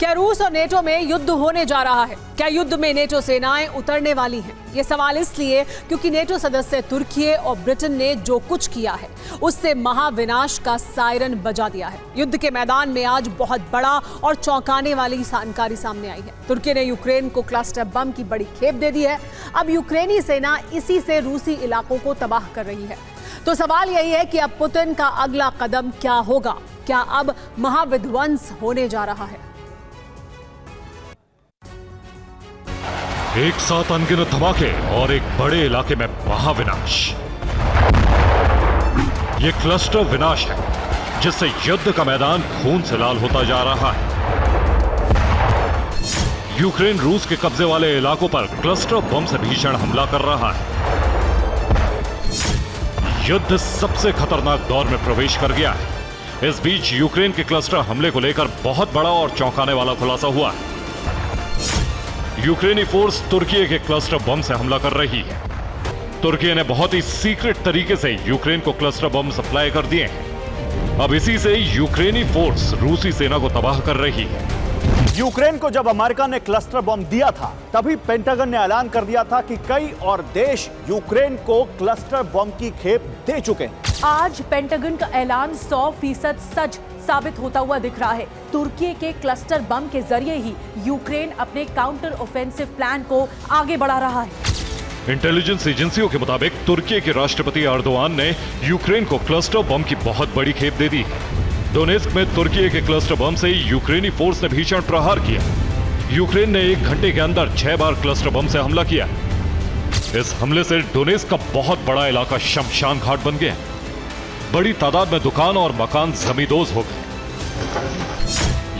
क्या रूस और नेटो में युद्ध होने जा रहा है? क्या युद्ध में नेटो सेनाएं उतरने वाली हैं? ये सवाल इसलिए क्योंकि नेटो सदस्य तुर्की और ब्रिटेन ने जो कुछ किया है उससे महाविनाश का सायरन बजा दिया है। युद्ध के मैदान में आज बहुत बड़ा और चौंकाने वाली जानकारी सामने आई है। तुर्की ने यूक्रेन को क्लस्टर बम की बड़ी खेप दे दी है। अब यूक्रेनी सेना इसी से रूसी इलाकों को तबाह कर रही है। तो सवाल यही है कि अब पुतिन का अगला कदम क्या होगा? क्या अब महाविध्वंस होने जा रहा है? एक साथ अनगिनत धमाके और एक बड़े इलाके में महाविनाश। ये क्लस्टर विनाश है जिससे युद्ध का मैदान खून से लाल होता जा रहा है। यूक्रेन रूस के कब्जे वाले इलाकों पर क्लस्टर बम से भीषण हमला कर रहा है। युद्ध सबसे खतरनाक दौर में प्रवेश कर गया है। इस बीच यूक्रेन के क्लस्टर हमले को लेकर बहुत बड़ा और चौंकाने वाला खुलासा हुआ है। यूक्रेनी फोर्स तुर्की के क्लस्टर बम से हमला कर रही है। तुर्की ने बहुत ही सीक्रेट तरीके से यूक्रेन को क्लस्टर बम सप्लाई कर दिए हैं। अब इसी से यूक्रेनी फोर्स रूसी सेना को तबाह कर रही है। यूक्रेन को जब अमेरिका ने क्लस्टर बम दिया था तभी पेंटागन ने ऐलान कर दिया था कि कई और देश यूक्रेन को क्लस्टर बम की खेप दे चुके हैं। आज पेंटागन का ऐलान 100% सच साबित होता हुआ दिख रहा है। तुर्की के क्लस्टर बम के जरिए ही यूक्रेन अपने काउंटर ऑफेंसिव प्लान को आगे बढ़ा रहा है। इंटेलिजेंस एजेंसियों के मुताबिक तुर्की के राष्ट्रपति अर्दोआन ने यूक्रेन को क्लस्टर बम की बहुत बड़ी खेप दे दी। डोनेस्क में तुर्की के क्लस्टर बम से यूक्रेनी फोर्स ने भीषण प्रहार किया। यूक्रेन ने 1 घंटे के अंदर 6 बार क्लस्टर बम से हमला किया। इस हमले से डोनेस्क का बहुत बड़ा इलाका शमशान घाट बन गया। बड़ी तादाद में दुकान और मकान जमींदोज हो गए।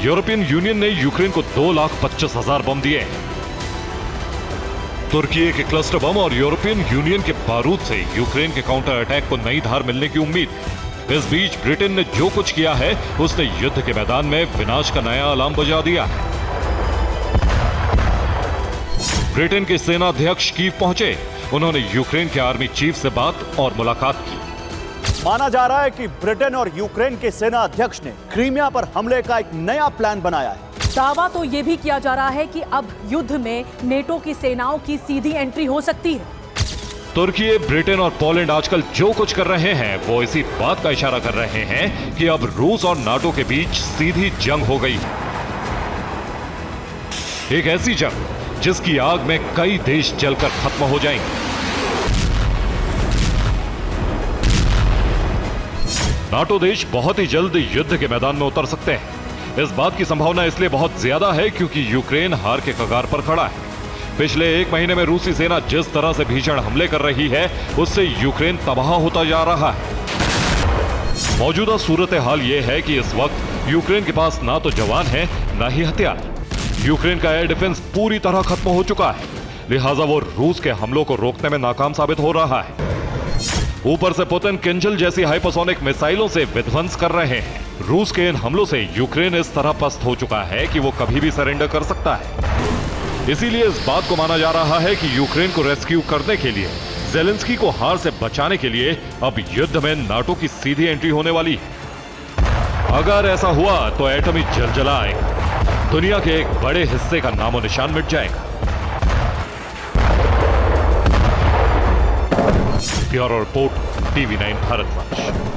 यूरोपियन यूनियन ने यूक्रेन को 2,25,000 बम दिए। तुर्की के क्लस्टर बम और यूरोपियन यूनियन के बारूद से यूक्रेन के काउंटर अटैक को नई धार मिलने की उम्मीद। इस बीच ब्रिटेन ने जो कुछ किया है उसने युद्ध के मैदान में विनाश का नया अलार्म बजा दिया है। ब्रिटेन के सेना अध्यक्ष कीव पहुंचे। उन्होंने यूक्रेन के आर्मी चीफ से बात और मुलाकात की। माना जा रहा है कि ब्रिटेन और यूक्रेन के सेना अध्यक्ष ने क्रीमिया पर हमले का एक नया प्लान बनाया है। दावा तो यह भी किया जा रहा है कि अब युद्ध में नेटो की सेनाओं की सीधी एंट्री हो सकती है। तुर्की, ब्रिटेन और पोलैंड आजकल जो कुछ कर रहे हैं वो इसी बात का इशारा कर रहे हैं कि अब रूस और नाटो के बीच सीधी जंग हो गई। एक ऐसी जंग जिसकी आग में कई देश जलकर खत्म हो जाएंगे। नाटो देश बहुत ही जल्द युद्ध के मैदान में उतर सकते हैं। इस बात की संभावना इसलिए बहुत ज्यादा है क्योंकि यूक्रेन हार के कगार पर खड़ा है। पिछले 1 महीने में रूसी सेना जिस तरह से भीषण हमले कर रही है उससे यूक्रेन तबाह होता जा रहा है। मौजूदा सूरत हाल यह है कि इस वक्त यूक्रेन के पास ना तो जवान है ना ही हथियार। यूक्रेन का एयर डिफेंस पूरी तरह खत्म हो चुका है, लिहाजा वो रूस के हमलों को रोकने में नाकाम साबित हो रहा है। ऊपर से पुतिन किंजल जैसी हाइपरसोनिक मिसाइलों से विध्वंस कर रहे हैं। रूस के इन हमलों से यूक्रेन इस तरह पस्त हो चुका है कि वो कभी भी सरेंडर कर सकता है। इसीलिए इस बात को माना जा रहा है कि यूक्रेन को रेस्क्यू करने के लिए, ज़ेलेंस्की को हार से बचाने के लिए अब युद्ध में नाटो की सीधी एंट्री होने वाली है। अगर ऐसा हुआ तो एटमी जलजला आएगा, दुनिया के एक बड़े हिस्से का नामो निशान मिट जाएगा। Bureau report, TV9 Bharatvarsh.